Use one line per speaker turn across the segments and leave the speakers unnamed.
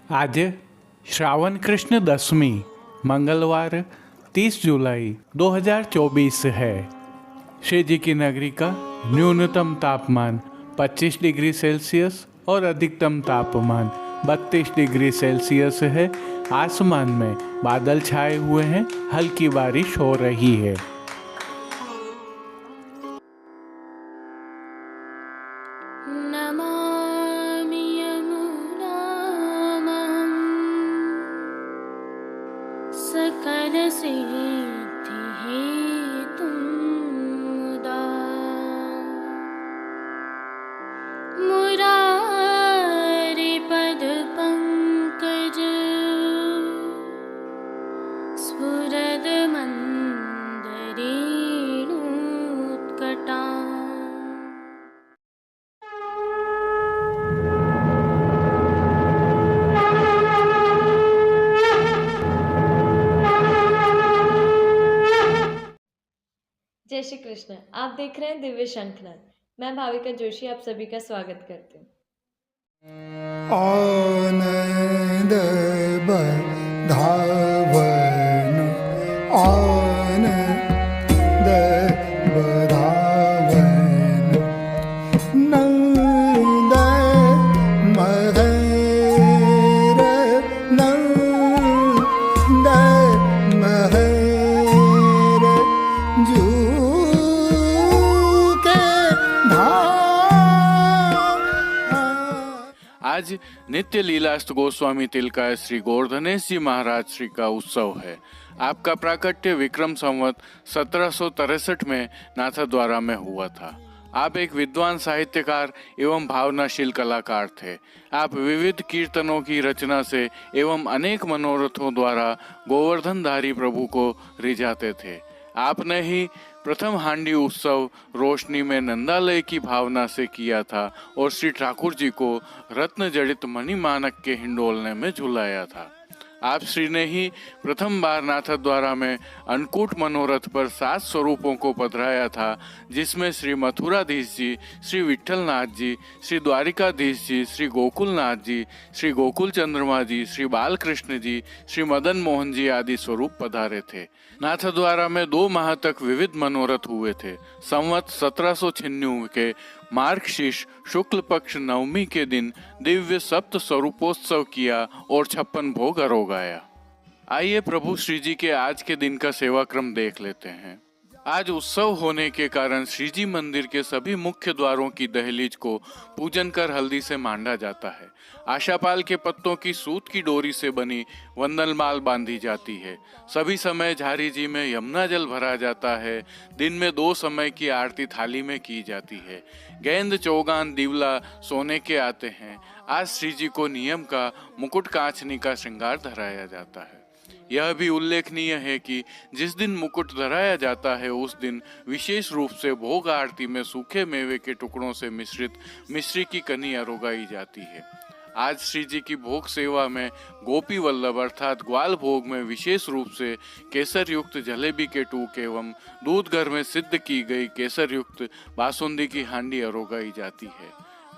आज श्रावण कृष्ण दशमी मंगलवार 30 जुलाई 2024 है। श्री जी की नगरी का न्यूनतम तापमान 25 डिग्री सेल्सियस और अधिकतम तापमान 32 डिग्री सेल्सियस है। आसमान में बादल छाए हुए हैं, हल्की बारिश हो रही है।
नमामि यमुनामहं सकलसिद्धिहेतुं मुदा मुरारिपदपङ्कज स्फुरदमन्दरेणुत्कटा।
जय श्री कृष्ण। आप देख रहे हैं दिव्य शंखनाद। मैं भाविका जोशी आप सभी का स्वागत करती हूँ।
आनंद बधावन आनंद बधावन नंद महेर नंद महेर जू
आज नित्य लीलास्त गोस्वामी तिलकाय श्री गोवर्धनेश जी महाराज श्री का उत्सव है। आपका प्राकट्य विक्रम संवत 1763 में नाथद्वारा में हुआ था। आप एक विद्वान साहित्यकार एवं भावनाशील कलाकार थे। आप विविध कीर्तनों की रचना से एवं अनेक मनोरथों द्वारा गोवर्धनधारी प्रभु को रिझाते थे। आपने ही प्रथम हांडी उत्सव रोशनी में नंदालय की भावना से किया था और श्री ठाकुर जी को रत्न जड़ित मणिमानक के हिंडोलने में झुलाया था। आप श्री ने ही प्रथम बार नाथद्वारा में अन्नकूट मनोरथ पर 7 स्वरूपों को पधराया था, जिसमें श्री मथुराधीश जी, श्री विठ्ठलनाथ जी, श्री द्वारिकाधीश जी, श्री गोकुलनाथ जी, श्री गोकुल चंद्रमा जी, श्री बालकृष्ण जी, श्री मदन मोहन जी आदि स्वरूप पधारे थे। नाथद्वारा में 2 माह तक विविध मनोरथ हुए थे। संवत 1796 के मार्गशीर्ष शुक्ल पक्ष नवमी के दिन दिव्य सप्त स्वरूपोत्सव किया और 56 भोग अरोगाया। आइए प्रभु श्री जी के आज के दिन का सेवाक्रम देख लेते हैं। आज उत्सव होने के कारण श्री जी मंदिर के सभी मुख्य द्वारों की दहलीज को पूजन कर हल्दी से मांडा जाता है। आशापाल के पत्तों की सूत की डोरी से बनी वंदनमाल बांधी जाती है। सभी समय झारी जी में यमुना जल भरा जाता है। दिन में 2 समय की आरती थाली में की जाती है। गेंद, चौगान, दिवला सोने के आते हैं। आज श्री जी को नियम का मुकुट कांचनी का श्रृंगार धराया जाता है। यह भी उल्लेखनीय है कि जिस दिन मुकुट धराया जाता है उस दिन विशेष रूप से भोग आरती में सूखे मेवे के टुकड़ों से मिश्रित मिश्री की कनी अरोगाई जाती है। आज श्री जी की भोग सेवा में गोपी वल्लभ अर्थात ग्वाल भोग में विशेष रूप से केसर युक्त जलेबी के टूक एवं दूध घर में सिद्ध की गई केसर युक्त बासुंदी की हांडी अरोगाई जाती है।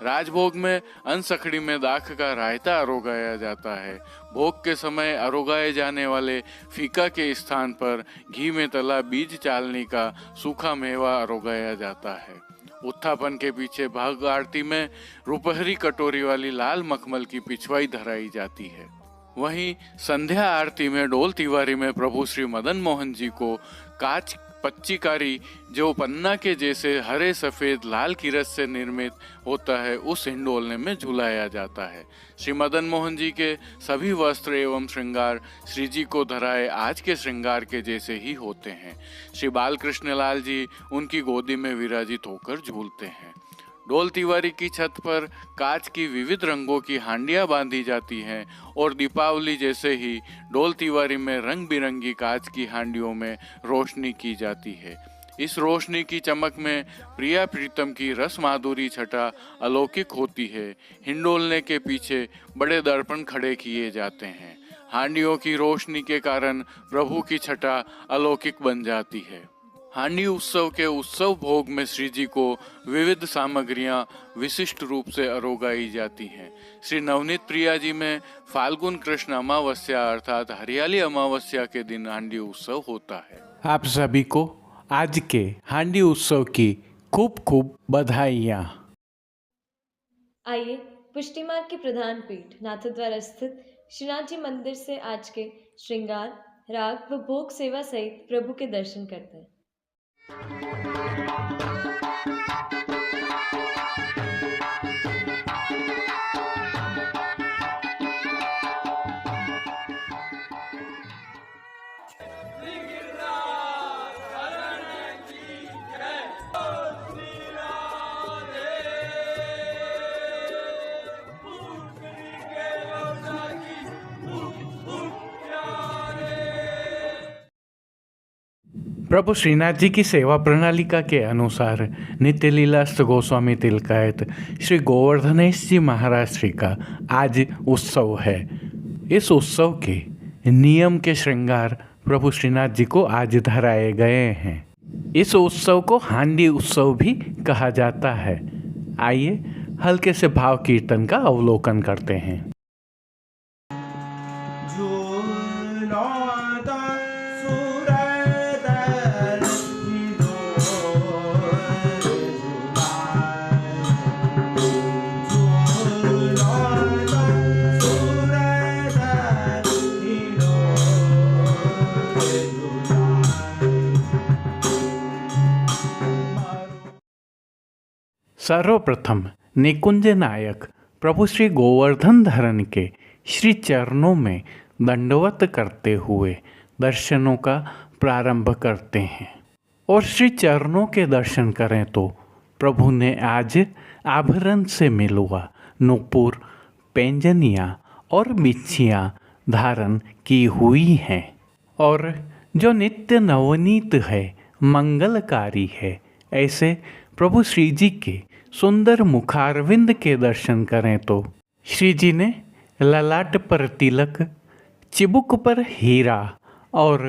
राजभोग में अनसखड़ी में दाख का रायता अरोगाया जाता है। भोग के समय अरोगाए जाने वाले फीका के स्थान पर घी में तला बीज चालनी का सूखा मेवा अरोगाया जाता है। उत्थापन के पीछे भाग आरती में रुपहरी कटोरी वाली लाल मखमल की पिछवाई धराई जाती है। वहीं संध्या आरती में डोल तिवारी में प्रभु श्री मदन मोहन जी को कांच पच्चीकारी जो पन्ना के जैसे हरे सफेद लाल की रस से निर्मित होता है उस हिंडोलने में झुलाया जाता है। श्री मदन मोहन जी के सभी वस्त्र एवं श्रृंगार श्री जी को धराए आज के श्रृंगार के जैसे ही होते हैं। श्री बालकृष्ण लाल जी उनकी गोदी में विराजित होकर झूलते हैं। डोल तिवारी की छत पर कांच की विविध रंगों की हांडियां बांधी जाती हैं और दीपावली जैसे ही डोल तिवारी में रंग बिरंगी कांच की हांडियों में रोशनी की जाती है। इस रोशनी की चमक में प्रिया प्रीतम की रस माधुरी छटा अलौकिक होती है। हिंडोलने के पीछे बड़े दर्पण खड़े किए जाते हैं। हांडियों की रोशनी के कारण प्रभु की छटा अलौकिक बन जाती है। हांडी उत्सव के उत्सव भोग में श्री जी को विविध सामग्रियां विशिष्ट रूप से अरोगाई जाती हैं। श्री नवनीत प्रिया जी में फाल्गुन कृष्ण अमावस्या अर्थात हरियाली अमावस्या के दिन हांडी उत्सव होता है। आप सभी को आज के हांडी उत्सव की खूब खूब बधाइयाँ।
आइए पुष्टि मार्ग के प्रधान पीठ नाथद्वारा स्थित श्रीनाथ जी मंदिर से आज के श्रृंगार, राग व भोग सेवा सहित प्रभु के दर्शन करते हैं।
प्रभु श्रीनाथ जी की सेवा प्रणालिका के अनुसार नित्य लीलास्त गोस्वामी तिलकायत श्री गोवर्धनेश जी महाराज श्री का आज उत्सव है। इस उत्सव के नियम के श्रृंगार प्रभु श्रीनाथ जी को आज धराए गए हैं। इस उत्सव को हांडी उत्सव भी कहा जाता है। आइए हल्के से भाव कीर्तन का अवलोकन करते हैं। सर्वप्रथम निकुंज नायक प्रभु श्री गोवर्धन धरन के श्री चरणों में दंडवत करते हुए दर्शनों का प्रारंभ करते हैं। और श्री चरणों के दर्शन करें तो प्रभु ने आज आभरण से मिलुआ नूपुर, पैंजनियाँ और बिच्छियाँ धारण की हुई हैं और जो नित्य नवनीत है, मंगलकारी है, ऐसे प्रभु श्री जी के सुंदर मुखारविंद के दर्शन करें तो श्री जी ने ललाट पर तिलक, चिबुक पर हीरा और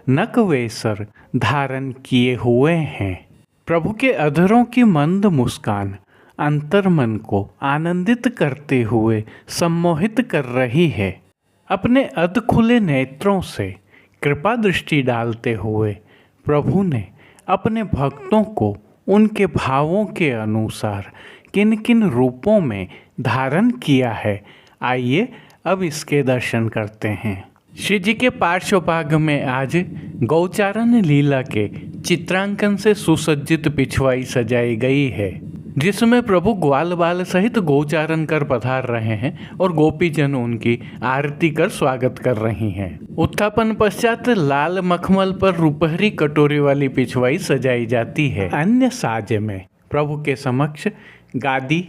नकवेसर धारण किए हुए हैं। प्रभु के अधरों की मंद मुस्कान अंतर्मन को आनंदित करते हुए सम्मोहित कर रही है। अपने अध खुले नेत्रों से कृपा दृष्टि डालते हुए प्रभु ने अपने भक्तों को उनके भावों के अनुसार किन किन रूपों में धारण किया है। आइए अब इसके दर्शन करते हैं। श्री जी के पार्श्वभाग में आज गौचारण लीला के चित्रांकन से सुसज्जित पिछवाई सजाई गई है, जिसमें प्रभु ग्वाल बाल सहित गौचारण कर पधार रहे हैं और गोपीजन उनकी आरती कर स्वागत कर रही हैं। उत्थापन पश्चात लाल मखमल पर रुपहरी कटोरी वाली पिछवाई सजाई जाती है। अन्य साज में प्रभु के समक्ष गादी,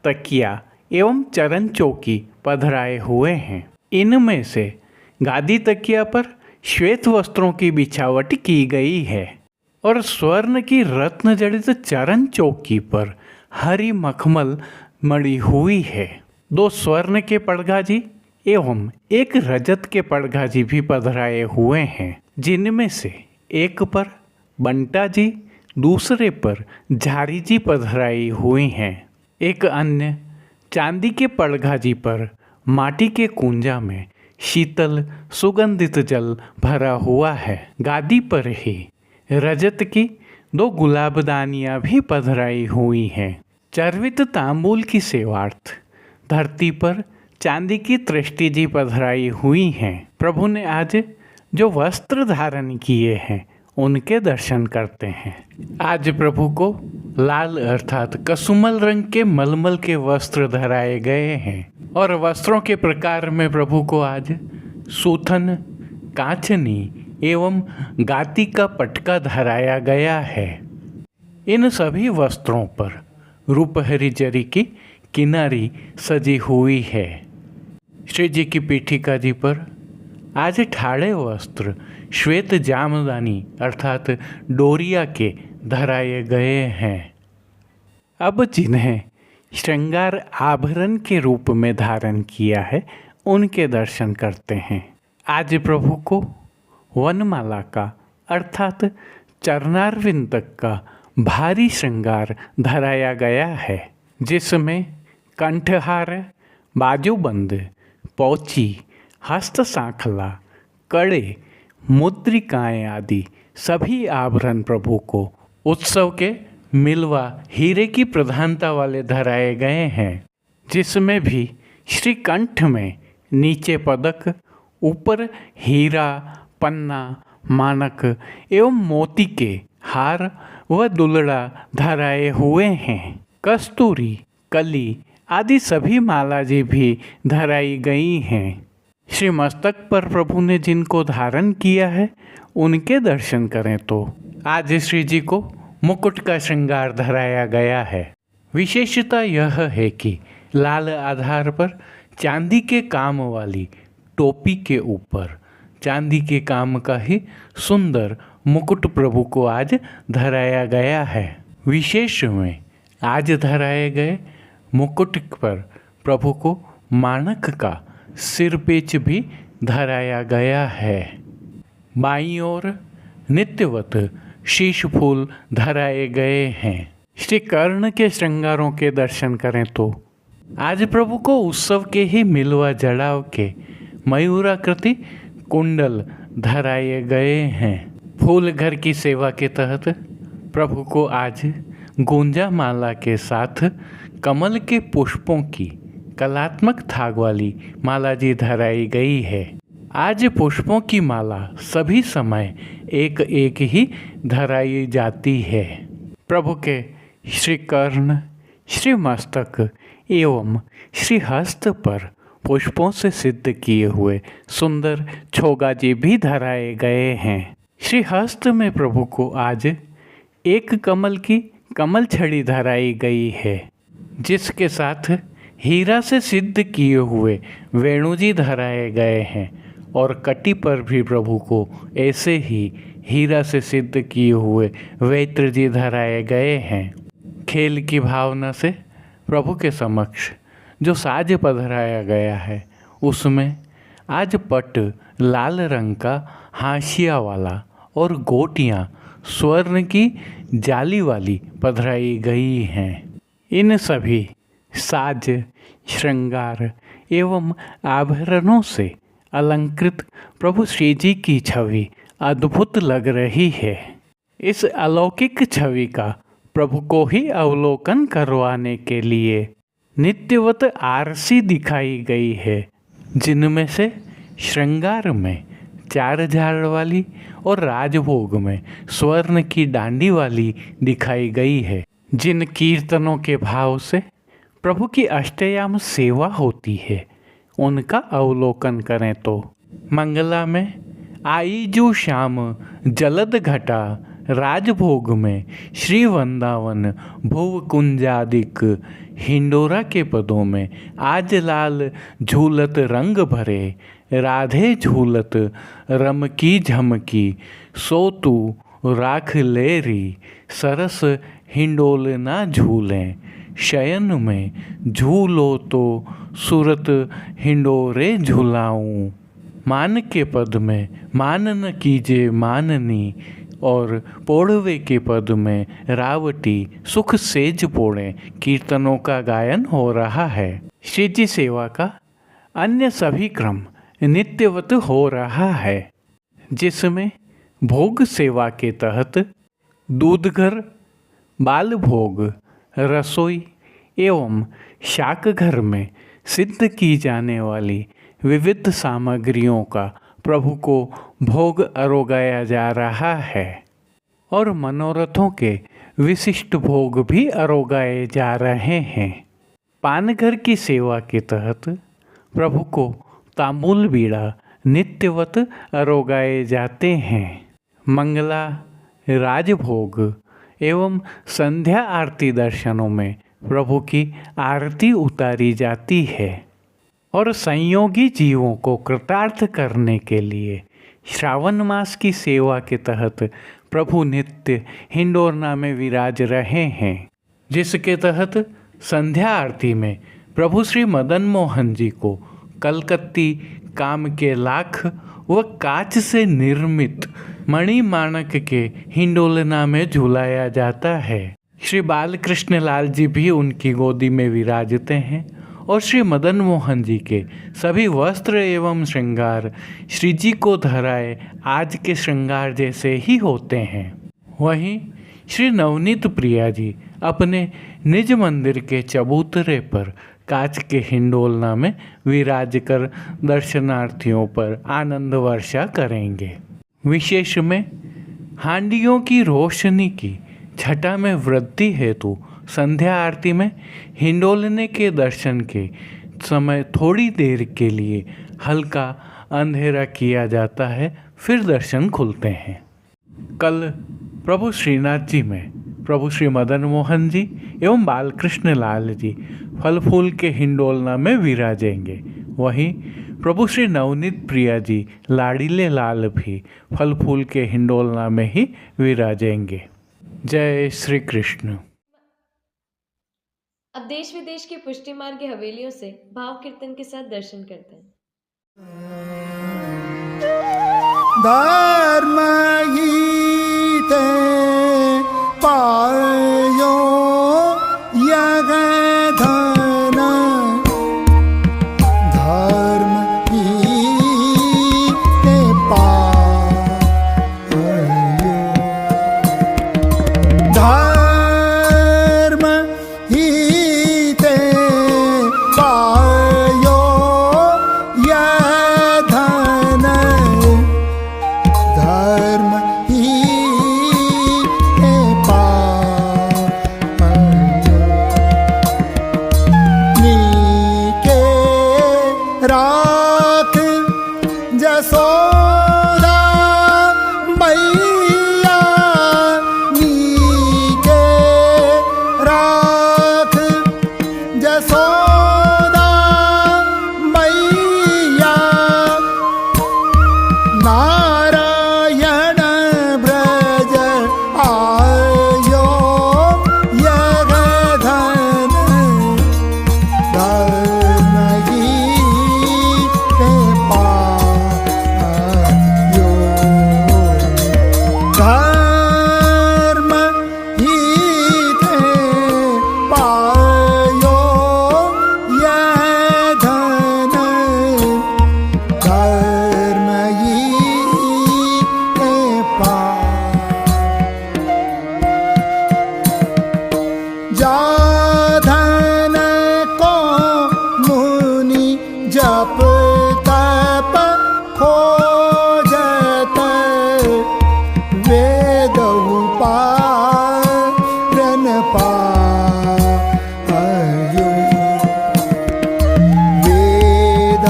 तकिया एवं चरण चौकी पधराए हुए हैं। इनमें से गादी तकिया पर श्वेत वस्त्रों की बिछावट की गई है और स्वर्ण की रत्न जड़ित चरण चौकी पर हरी मखमल मड़ी हुई है। 2 स्वर्ण के पड़गाजी एवं 1 रजत के पड़गाजी भी पधराए हुए हैं, जिनमें से एक पर बंटा जी, दूसरे पर झारी जी पधराई हुई हैं। एक अन्य चांदी के पड़गाजी पर माटी के कुंजा में शीतल सुगंधित जल भरा हुआ है। गादी पर ही रजत की 2 गुलाबदानियाँ भी पधराई हुई हैं। चर्वित तांबूल की सेवार्थ धरती पर चांदी की तृष्टि जी पधराई हुई हैं। प्रभु ने आज जो वस्त्र धारण किए हैं उनके दर्शन करते हैं। आज प्रभु को लाल अर्थात कसुमल रंग के मलमल के वस्त्र धराए गए हैं और वस्त्रों के प्रकार में प्रभु को आज सूथन, कांचनी एवं गाती का पटका धराया गया है। इन सभी वस्त्रों पर रूपहरी जरी की किनारी सजी हुई है। श्री जी की पीठिका जी पर आज ठाड़े वस्त्र श्वेत जामदानी अर्थात डोरिया के धराए गए हैं। अब जिन्हें श्रृंगार आभरण के रूप में धारण किया है उनके दर्शन करते हैं। आज प्रभु को वनमाला का अर्थात
चरणारविंद तक का भारी श्रृंगार धराया गया है, जिसमें कंठहार, बाजूबंद, पौची, हस्त सांखला, कड़े, मुद्रिकाएं आदि सभी आभरण प्रभु को उत्सव के मिलवा हीरे की प्रधानता वाले धराए गए हैं, जिसमें भी श्री कंठ में नीचे पदक, ऊपर हीरा, पन्ना, मानक एवं मोती के हार व दुलड़ा धराए हुए हैं। कस्तूरी, कली आदि सभी मालाजी भी धराई गई हैं। श्री मस्तक पर प्रभु ने जिनको धारण किया है उनके दर्शन करें तो आज श्री जी को मुकुट का श्रृंगार धराया गया है। विशेषता यह है कि लाल आधार पर चांदी के काम वाली टोपी के ऊपर चांदी के काम का ही सुंदर मुकुट प्रभु को आज धराया गया है। विशेष में आज धराए गए मुकुट पर प्रभु को मानक का सिरपेच भी धराया गया है। बाईं ओर नित्यवत शीश फूल धराए गए हैं। श्री कर्ण के श्रृंगारों के दर्शन करें तो आज प्रभु को उत्सव के ही मिलवा जड़ाव के मयूराकृति कुंडल धराए गए हैं। फूल घर की सेवा के तहत प्रभु को आज गुंजा माला के साथ कमल के पुष्पों की कलात्मक थाग वाली माला जी धराई गई है। आज पुष्पों की माला सभी समय एक एक ही धराई जाती है। प्रभु के श्री कर्ण, श्री मस्तक एवं श्री हस्त पर पुष्पों से सिद्ध किए हुए सुंदर छोगाजी भी धराए गए हैं। श्री हस्त में प्रभु को आज एक कमल की कमल छड़ी धराई गई है, जिसके साथ हीरा से सिद्ध किए हुए वेणुजी धराए गए हैं और कटी पर भी प्रभु को ऐसे ही हीरा से सिद्ध किए हुए वैत्र जी धराए गए हैं। खेल की भावना से प्रभु के समक्ष जो साज पधराया गया है उसमें आज पट लाल रंग का हाशिया वाला और गोटियां स्वर्ण की जाली वाली पधराई गई हैं। इन सभी साज, श्रृंगार एवं आभरणों से अलंकृत प्रभु श्री जी की छवि अद्भुत लग रही है। इस अलौकिक छवि का प्रभु को ही अवलोकन करवाने के लिए नित्यवत आरसी दिखाई गई है, जिनमें से श्रृंगार में 4 झाड़ वाली और राजभोग में स्वर्ण की डांडी वाली दिखाई गई है। जिन कीर्तनों के भाव से प्रभु की अष्टयाम सेवा होती है उनका अवलोकन करें तो मंगला में आईजू श्याम जलद घटा, राजभोग में श्री वृंदावन भुव कुंजादिक, हिंडोरा के पदों में आज लाल झूलत रंग भरे, राधे झूलत रम की झमकी, सोतु राख लेरी सरस हिंडोल ना झूलें, शयन में झूलो तो सूरत हिंडोरे झुलाऊं, मान के पद में मान न कीजे माननी, और पोड़वे के पद में रावटी सुख सेज पोड़े कीर्तनों का गायन हो रहा है। श्री जी सेवा का अन्य सभी क्रम नित्यवत हो रहा है, जिसमें भोग सेवा के तहत दूधघर, बाल भोग, रसोई एवं शाक घर में सिद्ध की जाने वाली विविध सामग्रियों का प्रभु को भोग अरोगाया जा रहा है और मनोरथों के विशिष्ट भोग भी अरोगाए जा रहे हैं। पानघर की सेवा के तहत प्रभु को तांबूल बीड़ा नित्यवत अरोगाए जाते हैं। मंगला, राजभोग एवं संध्या आरती दर्शनों में प्रभु की आरती उतारी जाती है और संयोगी जीवों को कृतार्थ करने के लिए श्रावण मास की सेवा के तहत प्रभु नित्य हिंडोरना में विराज रहे हैं, जिसके तहत संध्या आरती में प्रभु श्री मदन मोहन जी को कलकत्ती काम के लाख व कांच से निर्मित मणिमाणक के हिंडोलना में झुलाया जाता है। श्री बालकृष्ण लाल जी भी उनकी गोदी में विराजते हैं और श्री मदन मोहन जी के सभी वस्त्र एवं श्रृंगार श्री जी को धराए आज के श्रृंगार जैसे ही होते हैं। वहीं श्री नवनीत प्रिया जी अपने निज मंदिर के चबूतरे पर कांच के हिंडोलना में विराज कर दर्शनार्थियों पर आनंद वर्षा करेंगे। विशेष में हांडियों की रोशनी की छटा में वृद्धि हेतु संध्या आरती में हिंडोलने के दर्शन के समय थोड़ी देर के लिए हल्का अंधेरा किया जाता है, फिर दर्शन खुलते हैं। कल प्रभु श्रीनाथ जी में प्रभु श्री मदन मोहन जी एवं बालकृष्ण लाल जी फल फूल के हिंडोलना में विराजेंगे। वहीं प्रभु श्री नवनीत प्रिया जी लाडीले लाल भी फल फूल के हिंडोलना में ही विराजेंगे। जय श्री कृष्ण।
अब देश विदेश की पुष्टि मार्ग की हवेलियों से भाव कीर्तन के साथ दर्शन करते हैं।
धर्म गीते पायो यग धन धर्म गीते पायो धर्म गीते पायो यग धन धर्म ही नीके राख जसोदा मैया नीके राख जसोदा मैया नारायण ब्रज आयो यग धन धर्म गीते पायो धर्म गीते पायो यग धन धर्म गीते जाधन को मुनि जप तप खोजत वेद पारन पायो वेद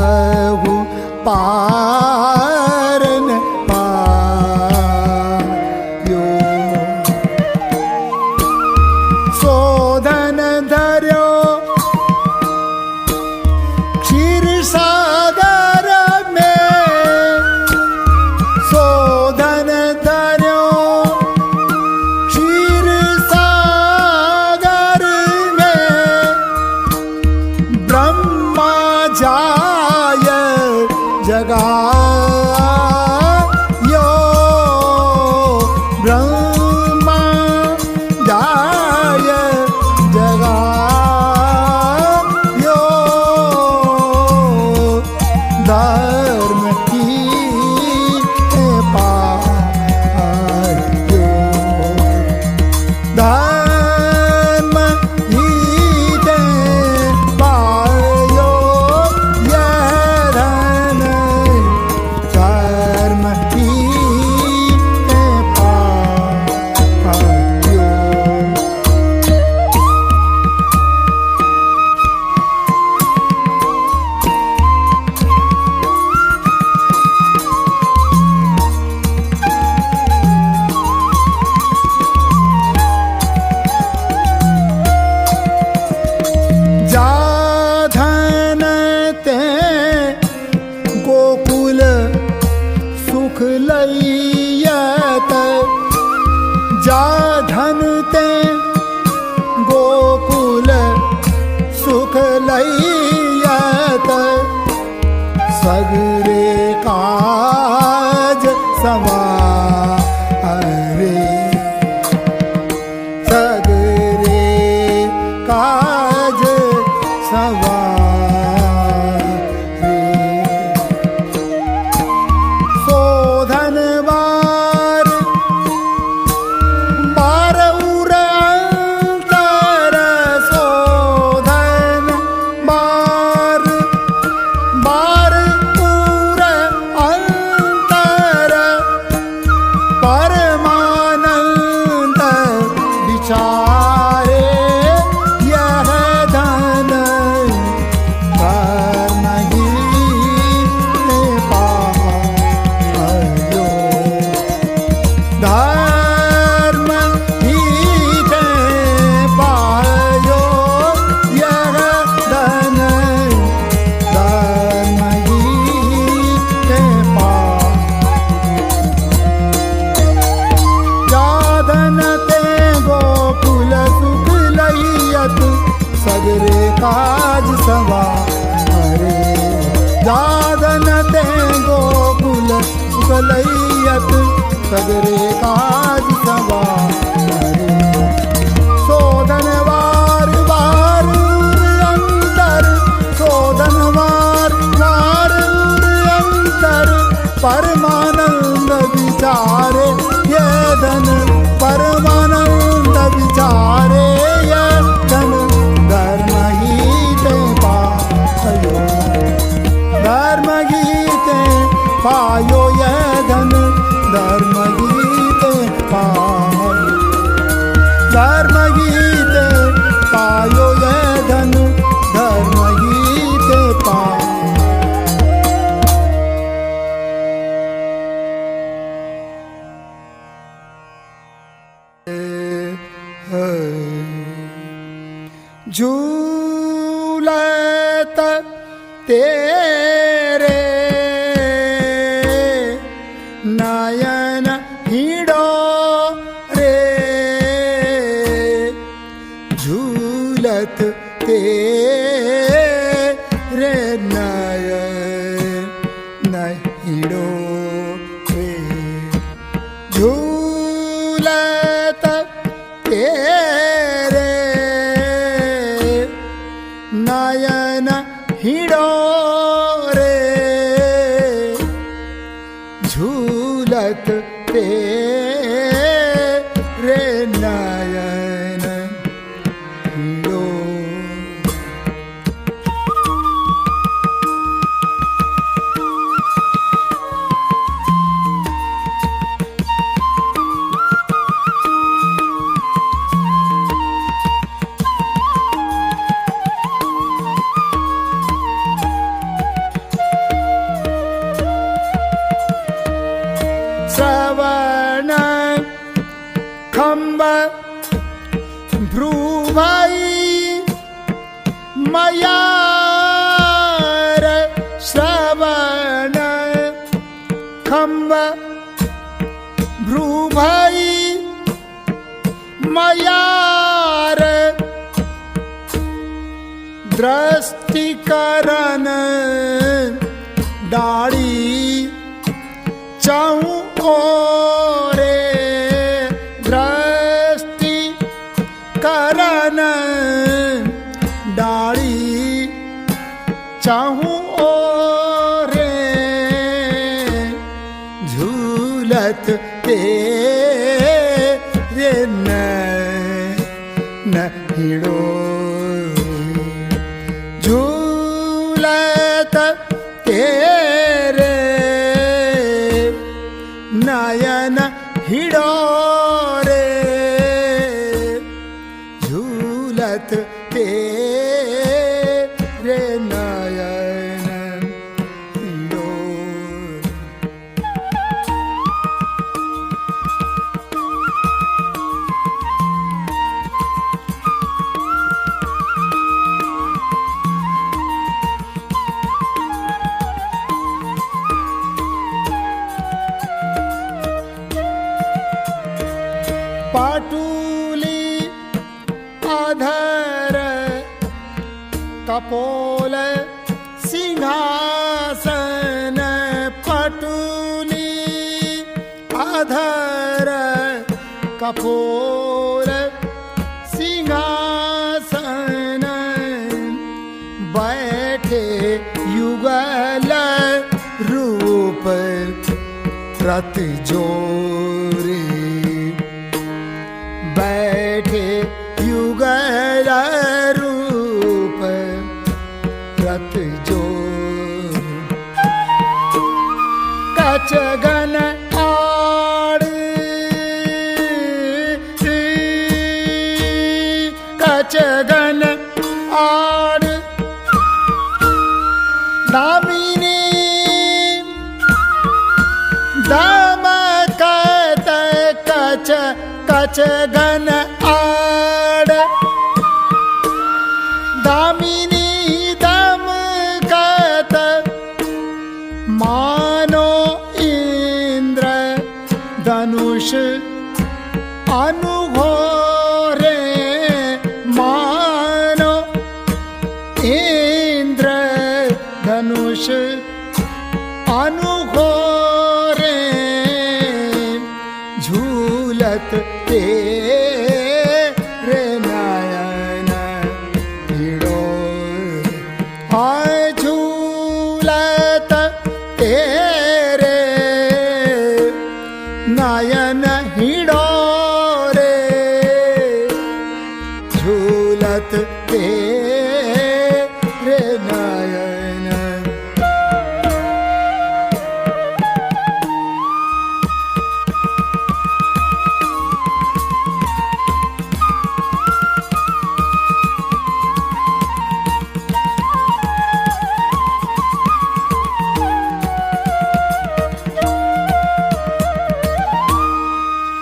पारन पायो शोधन धर्यो क्षीर सागर में शोधन धर्यो क्षीर सागर में ब्रह्मा जाय जगायो ब्रह्मा जाय जगायो धर्म की पायो धर्म गीते पायो यह धन धर्म गीते पायो जाधन ते गोकुल सुख लैयत जाधन ते गोकुल सुख लैयत सगरे काज सवारे सगरे काज सवारे सोधनवार बार उर अंतर सोधन बार बार उर अंतर परमानंद विचारे यह धन धर्म ही ते पायो यह धन धर्म ही ते यादन ते गोकुल सुख लैयत सगरे काज सवारे यादन ते गोकुल सुख लैयत सगरे काज सवारे शोधनवार वार अंतर शोधनवार वार अंतर परमानंद विचारे ये धन परमानंद विचारे ये धन धर्म गीते पायो धर्म गीते पायो ये धन धर्म गीते पायो धर्म गीते पायो ये धन धर्म गीते पायो झूलत तेरे नयन हिडो रे झूलत तेरे नयन हिडो रे झूलत तेरे नयन हिडो रे झूलत तेरे नयन हिडो श्रवण खंब भ्रुभाई मयार श्रवण खंब भ्रुभाई मयार दृष्टिकरण डाड़ी चाहूं ओरे दृष्टि करन डाड़ी चाहूं ओरे झूलत तेरे न हिड़ो झूलत तेरे नयन हिडो रे झूलत तेरे नयन हिडो पाटुली अधर कपोल सिंहासन अधर कपोर सिंहासन बैठे युगल रूप रत जोरे बैठे युगल रूप रत जोरे कच गन आड़ कच गन आड़ दामिनी दमकत कच कच गन आड़ दामिनी दमकत मानो इंद्र धनुष अनुघोरे मानो इंद्र धनुष अनुघोरे झूलत तेरे नयन हिडोरे हाय झूलत तेरे नयन हिडोरे झूलत तेरे नयन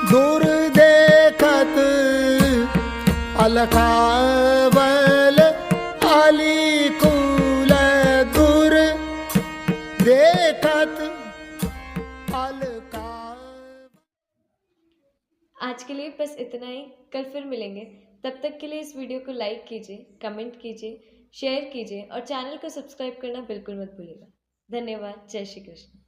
दूर देखत अलकावल अलीकुल दूर देखत अलका।
आज के लिए बस इतना ही। कल फिर मिलेंगे। तब तक के लिए इस वीडियो को लाइक कीजिए, कमेंट कीजिए, शेयर कीजिए और चैनल को सब्सक्राइब करना बिल्कुल मत भूलिएगा। धन्यवाद। जय श्री कृष्ण।